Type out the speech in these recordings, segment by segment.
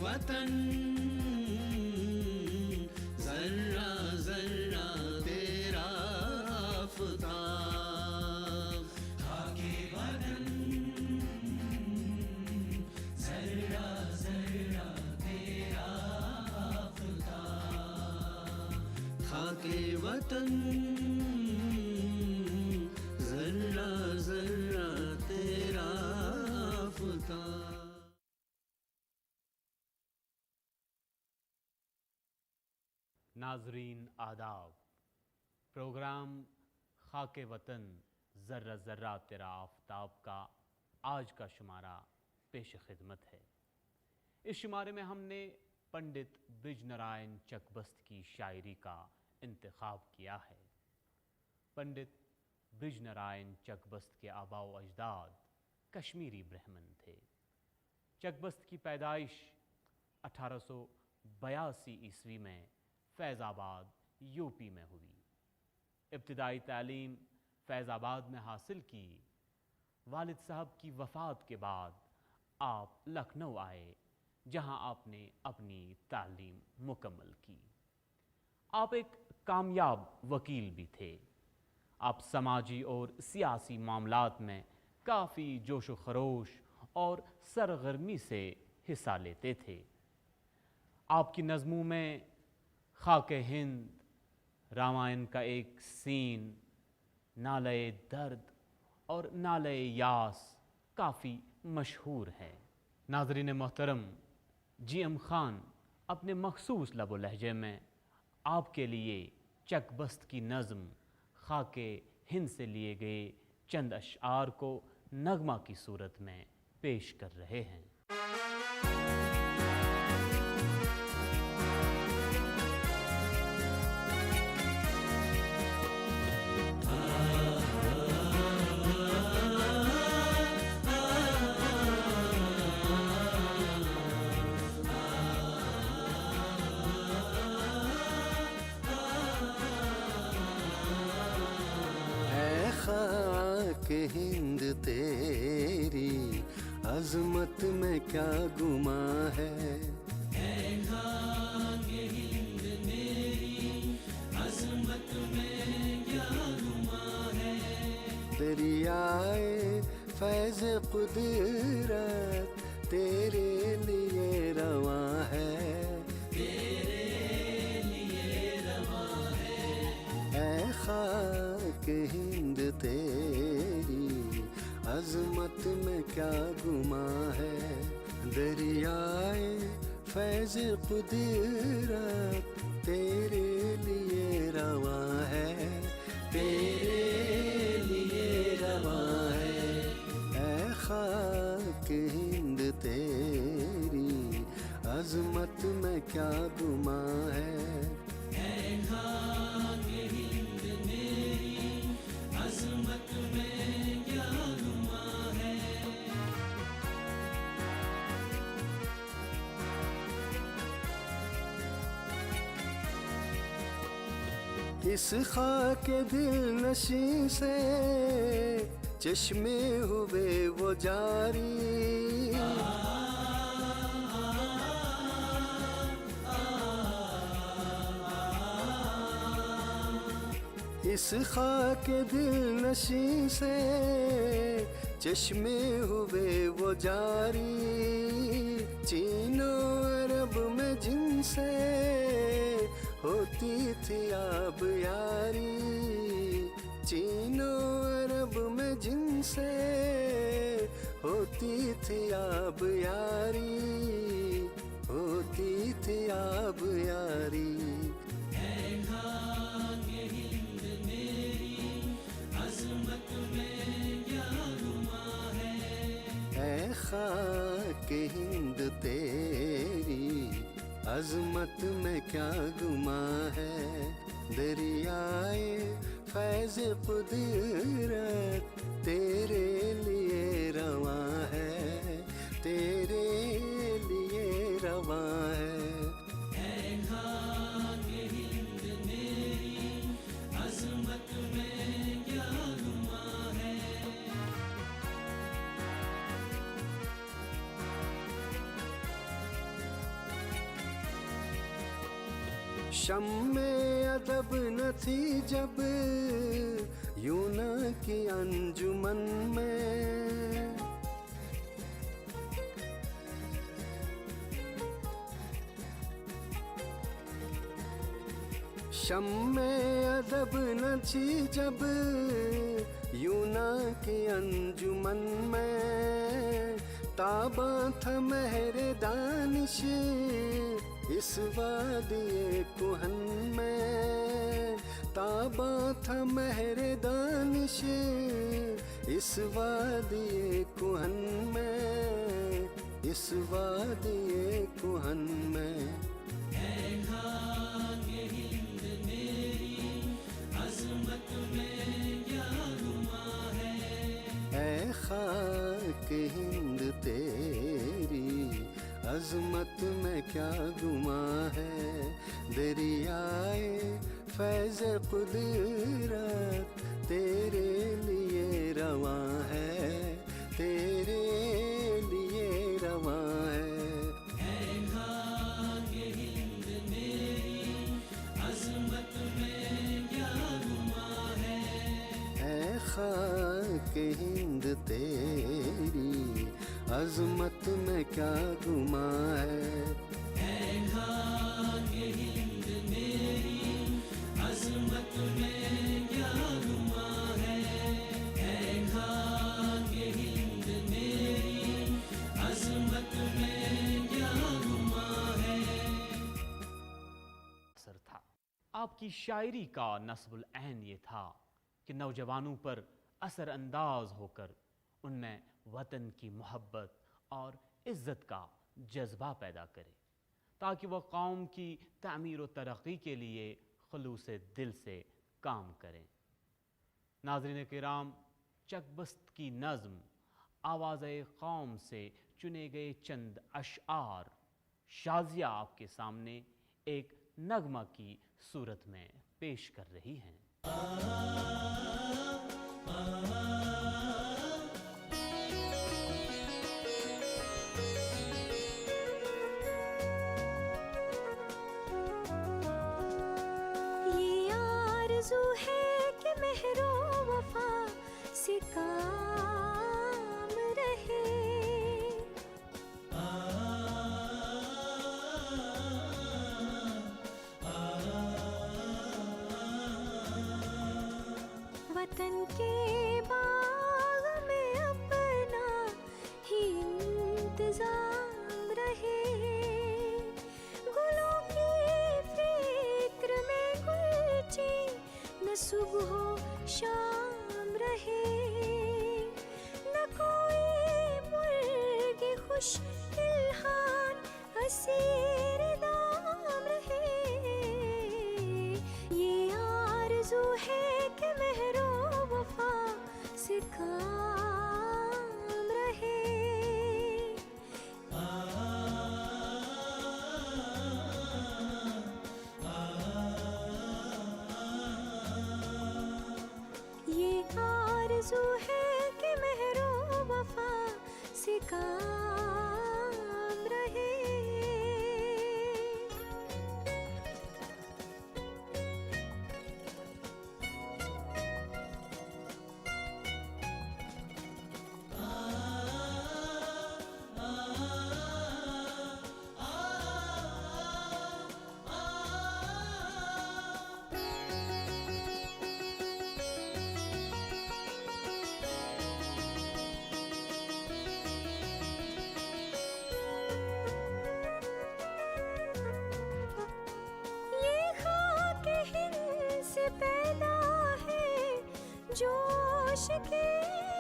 वतन जर्रा जर्रा तेरा आफताब, खाके वतन जर्रा जर्रा तेरा आफताब, खाके वतन जर्रा जर्रा तेरा आफताब। नाजरीन आदाब, प्रोग्राम खाके वतन ज़र्रा ज़र्रा तेरा आफ़ताब का आज का शुमारा पेश खिदमत है। इस शुमारे में हमने पंडित ब्रिज नारायण चकबस्त की शायरी का इंतखाब किया है। पंडित ब्रिज नारायण चकबस्त के आबा व अजदाद कश्मीरी ब्राह्मण थे। चकबस्त की पैदाइश 1882 ईस्वी में फैज़ाबाद यूपी में हुई। इब्तिदाई तालीम फैज़ाबाद में हासिल की। वालिद साहब की वफ़ात के बाद आप लखनऊ आए, जहां आपने अपनी तालीम मुकम्मल की। आप एक कामयाब वकील भी थे। आप समाजी और सियासी मामलात में काफ़ी जोश व खरोश और सरगर्मी से हिस्सा लेते थे। आपकी नज़मों में खाके हिंद, रामायण का एक सीन, नाले दर्द और नाले यास काफ़ी मशहूर है। नाज़रीन मोहतरम, जी.एम. खान अपने मखसूस लबो लहजे में आपके लिए चकबस्त की नज़्म खाके हिंद से लिए गए चंद अशआर को नगमा की सूरत में पेश कर रहे हैं। खाके हिंद तेरी अजमत में क्या गुमा है, खाके हिंद मेरी अजमत में क्या गुमा है। दरियाए फैज़ कुदरत तेरे लिए रवा है, तेरे लिए रवा है। ऐ खाके हिंद तेरी अजमत में क्या गुमा है। दरियाए फैज़ कुदरत तेरे लिए रवा है, तेरे लिए रवा है। ऐ खाके हिंद तेरी अजमत में क्या गुमा है, खाके हिंद मेरी अजमत में क्या गुमा है। इस खाके दिल नशी से चश्मे हुए वो जारी, इस खाके दिल नशी से चश्मे हुए वो जारी। चीनो अरब में जिनसे होती थी आब यारी, चीनो अरब में जिनसे होती थी आब यारी, होती थी आब यारी। खाके हिंद तेरी अजमत में क्या गुमा है। दरियाए फैज़ कुदरत तेरे लिए रवा है, तेरे लिए रवा है। खाके हिंद मेरी अजमत में क्या गुमा है। शम्मे अदब न थी जब यूं न की अंजुमन में, शम्मे अदब न थी जब यूं न की अंजुमन में, ताबा था महरे दानिश इस वादिए कुहन में, ताबा था महरे दानिश इस वादिए कुहन में, इस वादिए कुहन में। ऐ खाक हिंद तेरी अज़मत में क्या गुमा है, दरियाए फैज़ कुदरत तेरे लिए रवां है, तेरे लिए रवां है। ऐ खाक हिंद तेरी अज़मत में क्या गुमा है, असर था। आपकी शायरी का नस्बुल ऐन ये था कि नौजवानों पर असर अंदाज होकर उनमें वतन की मोहब्बत और इज़्ज़त का जज्बा पैदा करे, ताकि वह कौम की तामीर व तरक्की के लिए खुलूस दिल से काम करें। नाज़रीन किराम, चकबस्त की नज़्म आवाज़े कौम से चुने गए चंद अशआर शाज़िया आपके सामने एक नगमा की सूरत में पेश कर रही हैं। ये आरज़ू है कि मेहरो वफा से काम रहे, वतन के बाग में अपना ही इंतज़ाम रहे, गुलों की फिक्र में गुलची न सुबह शाम रहे, न कोई मुर्गी खुश इल्हान असीर दाम रहे। ये आरज़ू है कि मेहरो वफा से काम रहे। ये आरज़ू है कि मेहरो वफा से काम रहे। पैदा है जोश के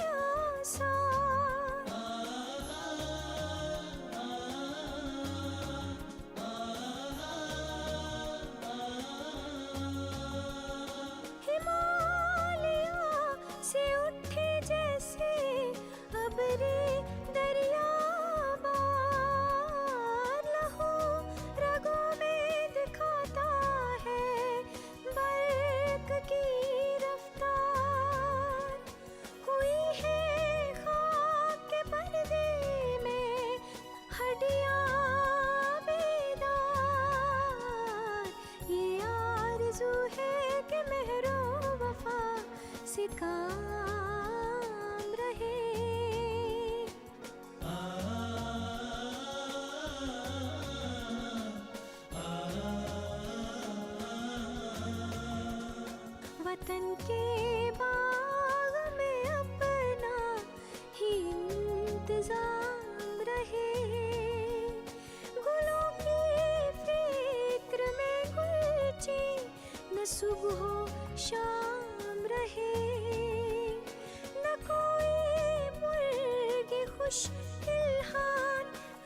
आसार, हिमालय से उठे जैसे अबरे दरिया बार, लहू रगों में दिखाता है बर्क की रफ्तार। काम रहे। वतन के बाग में अपना ही इंतजाम रहे। गुलों की फिक्र में गुलची न सुबह शाम रहे। न कोई मुर्गे खुश इल्हान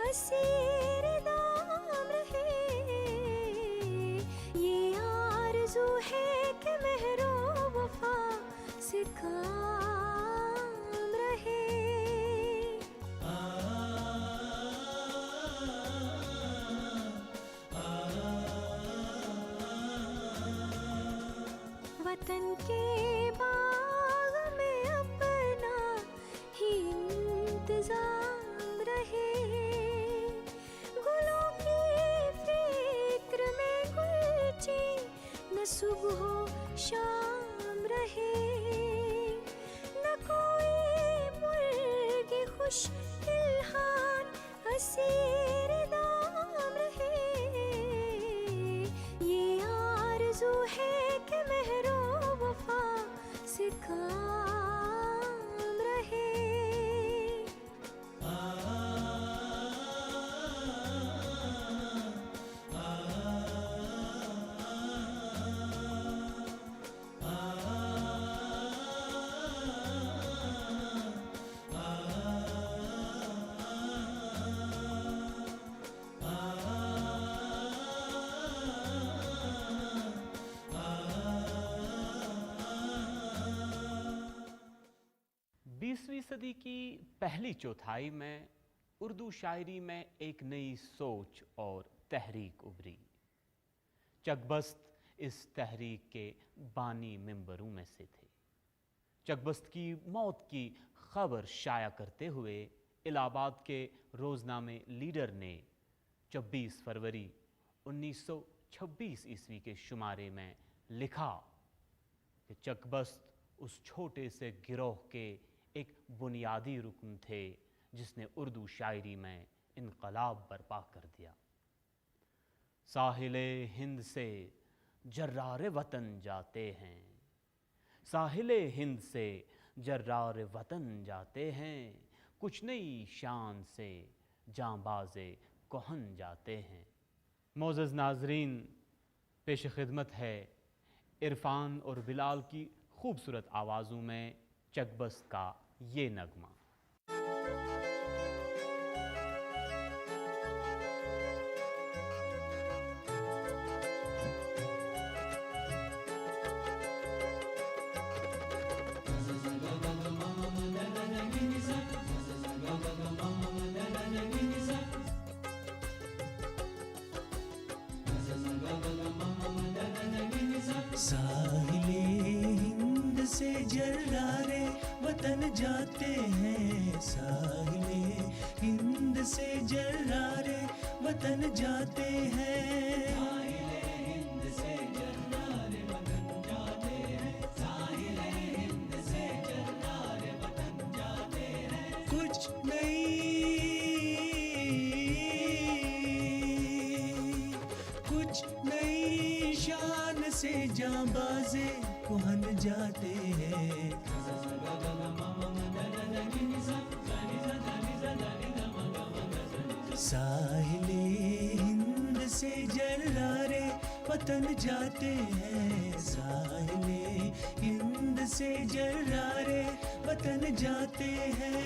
असीर दाम रहे। ये आरज़ू है कि मेहरो वफा से काम रहे। वतन के बाग में अपना ही इंतजाम रहे। गुलों की फिक्र में गुलची न सुबह शाम रहे। न कोई मुर्गे खुश इल्हान असीर दाम रहे। ये आरज़ू है कि मेहरो वफा से काम रहे। बीसवीं सदी की पहली चौथाई में उर्दू शायरी में एक नई सोच और तहरीक उभरी। चकबस्त इस तहरीक के बानी मेंबरों में से थे। चकबस्त की मौत की खबर शाया करते हुए इलाहाबाद के रोजनामे लीडर ने 24 फरवरी 1926 ईस्वी के शुमारे में लिखा कि चकबस्त उस छोटे से गिरोह के एक बुनियादी रुकन थे जिसने उर्दू शायरी में इनकलाब बर्पा कर दिया। साहिले हिंद से जर्रार वतन जाते हैं, साहिले हिंद से जर्रार वतन जाते हैं, कुछ नई शान से जांबाज़े कोहन जाते हैं। मोअज़्ज़ज़ नाज़रीन, पेश खिदमत है इरफान और बिलाल की खूबसूरत आवाज़ों में चकबस्त का ये नगमा। साहिले हिंद से जर्रारे वतन जाते हैं, साहिले हिंद से जर्रारे वतन जाते हैं। साहिले हिंद से जर्रारे वतन जाते हैं, साहिले हिंद से जर्रारे वतन जाते हैं। कुछ नई शान से जांबाज़े कोहन जाते हैं। साहिले हिंद से जर्रारे वतन जाते हैं, साहिले हिंद से जर्रारे वतन जाते हैं।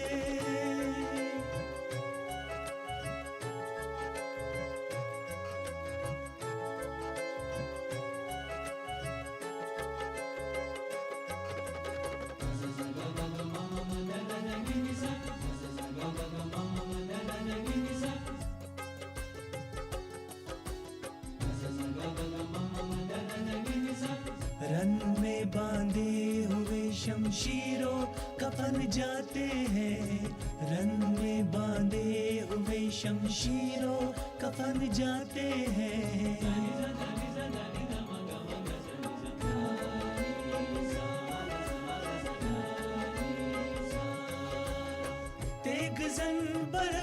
रन में बांधे हुए शमशीरों कफन जाते हैं, रन में बांधे हुए शमशीरों कफन जाते हैं।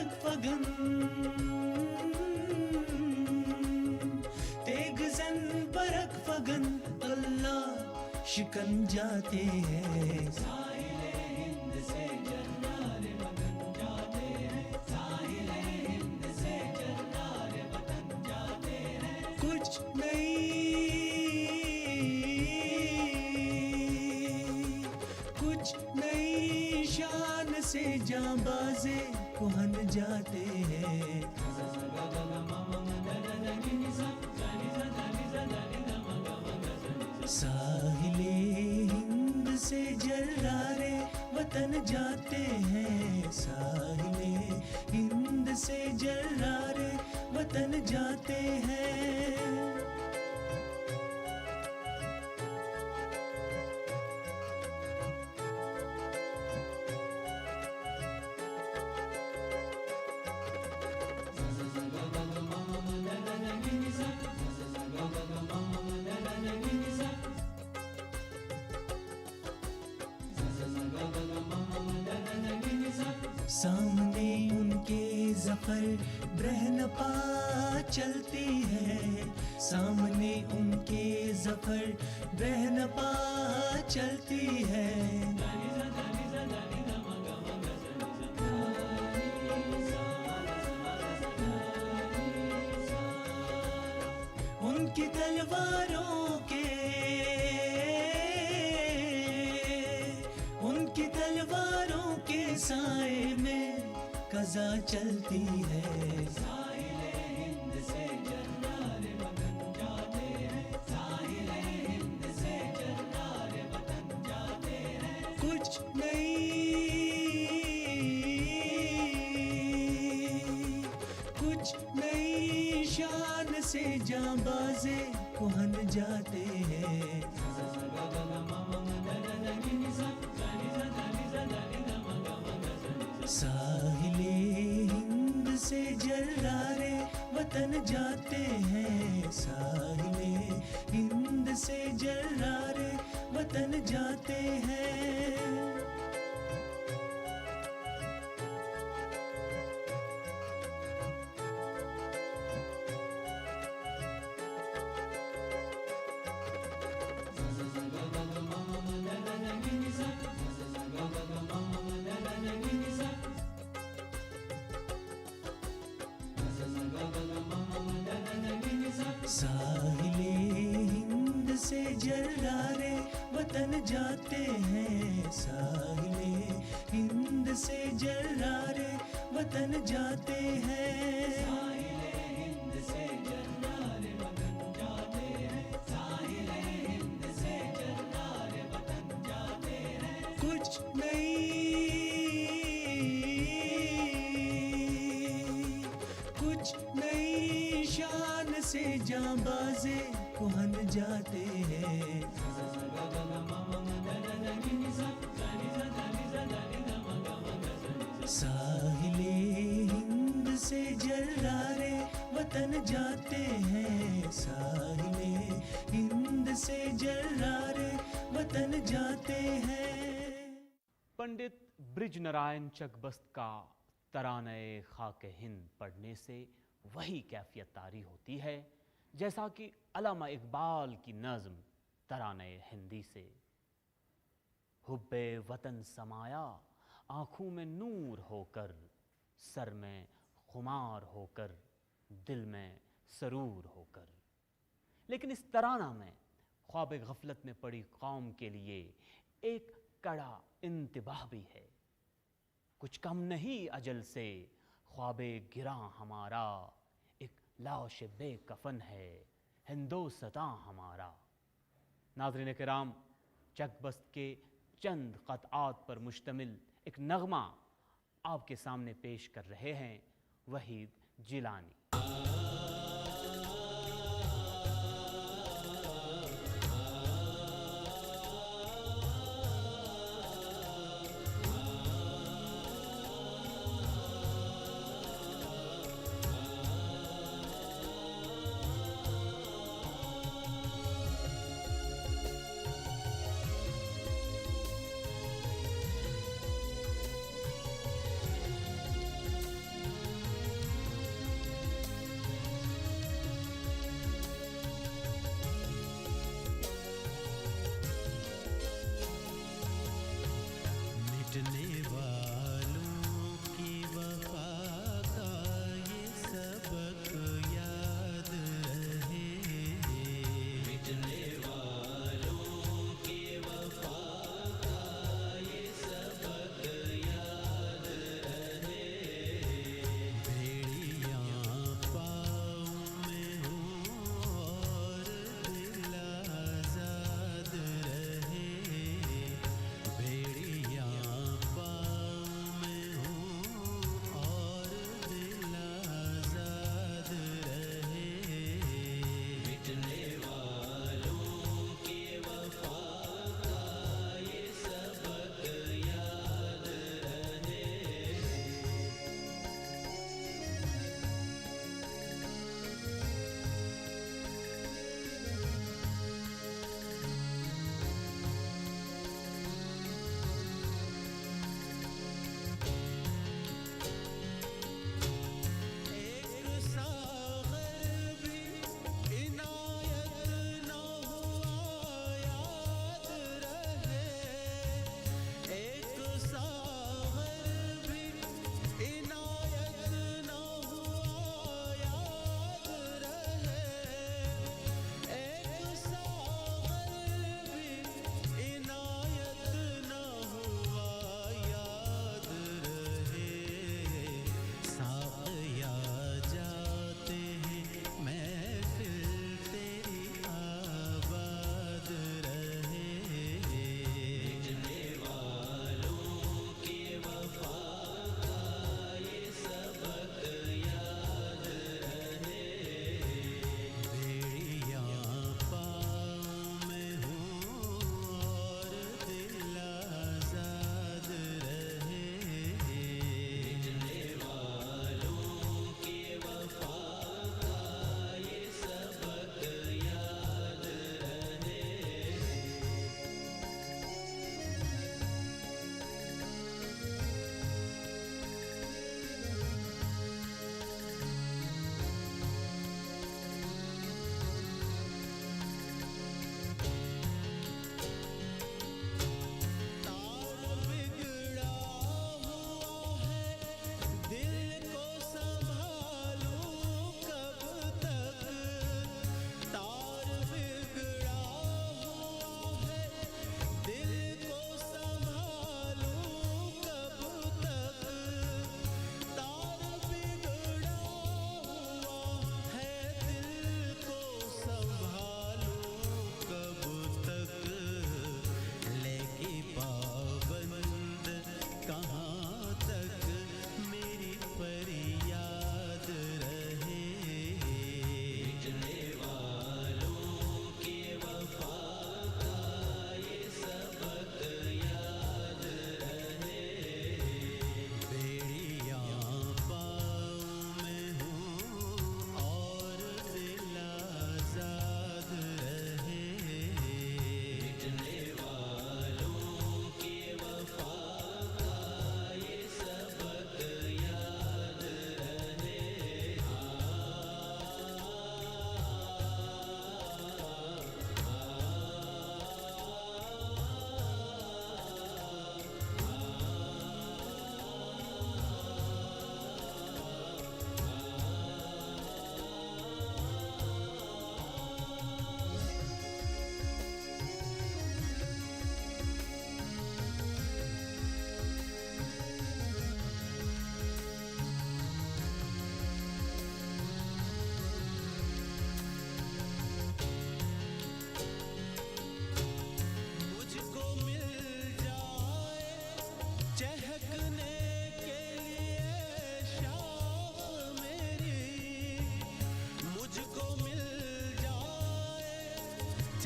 परख फगन तेग जन परख फगन अल्लाह शिकन जाते हैं साहिले हिंद से जन्नारे वतन जाते हैं साहिले हिंद से जन्नारे वतन जाते हैं कुछ नई शान से जांबाजे कोहन जाते हैं साहिले हिंद से जर्रारे वतन जाते हैं साहिले हिंद से जर्रारे वतन जाते हैं सामने उनके जफर ब्रहनपा चलती है सामने उनके जफर ब्रहनपा चलती है उनकी तलवारों के साए में कज़ा चलती है साहिले हिंद से जन्नारे वतन जाते हैं साहिले हिंद से जन्नारे वतन जाते हैं कुछ नई शान से जांबाजे कोहन जाते हैं साहिले हिंद से जर्रारे वतन जाते हैं साहिले हिंद से जर्रारे वतन जाते हैं साहिले हिंद से जर्रारे वतन जाते हैं साहिले हिंद से जर्रारे वतन जाते हैं साहिले हिंद से जर्रारे वतन जाते हैं साहिले हिंद से जर्रारे वतन जाते हैं कुछ नई शान से जांबाजे कोहन जाते हैं साहिले हिंद से जर्रारे वतन जाते हैं साहिले हिंद से जर्रारे वतन जाते हैं पंडित ब्रिज नारायण चकबस्त का तराने खाके हिंद पढ़ने से वही कैफियत तारी होती है जैसा कि अल्लामा इकबाल की नज़्म तराने हिंदी से। हुब्बे वतन समाया आँखों में नूर होकर, सर में खुमार होकर, दिल में सरूर होकर। लेकिन इस तराना में ख्वाब गफलत में पड़ी कौम के लिए एक कड़ा इंतबाह भी है। कुछ कम नहीं अजल से ख्वाबे गिरा हमारा, एक लाश बेकफन है हिंदोस्तां हमारा। नाज़रीन किराम, चकबस्त के चंद क़तआत पर मुश्तमिल एक नगमा आपके सामने पेश कर रहे हैं वहीद जिलानी।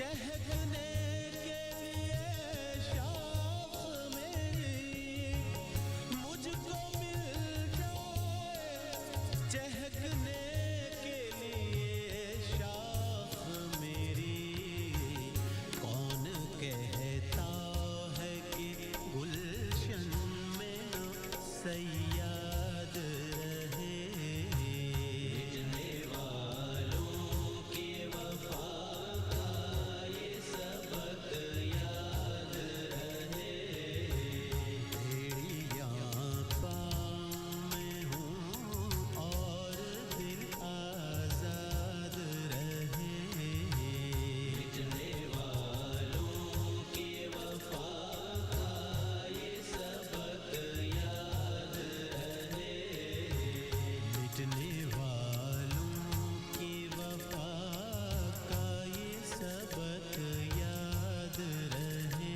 चहकने के लिए शाख मेरी मुझको मिल जाए, चहकने के लिए शाख मेरी। कौन कहता है कि गुलशन में न सैयाद रहे, भेजने वालों की वफा का ये सबक याद रहे। भेड़ियाँ पाँव में हूँ और दिल आज़ाद रहे, भेजने वालों की वफा का ये सबक याद रहे, मिटने वालों की वफा का ये सबक याद रहे।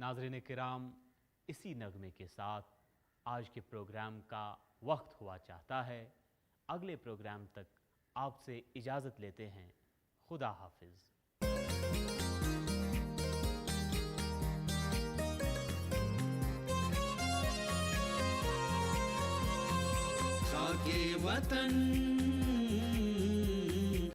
नाज़रीन किराम, इसी नगमे के साथ आज के प्रोग्राम का वक्त हुआ चाहता है। अगले प्रोग्राम तक आपसे इजाज़त लेते हैं। खुदा हाफिज़। खाके वतन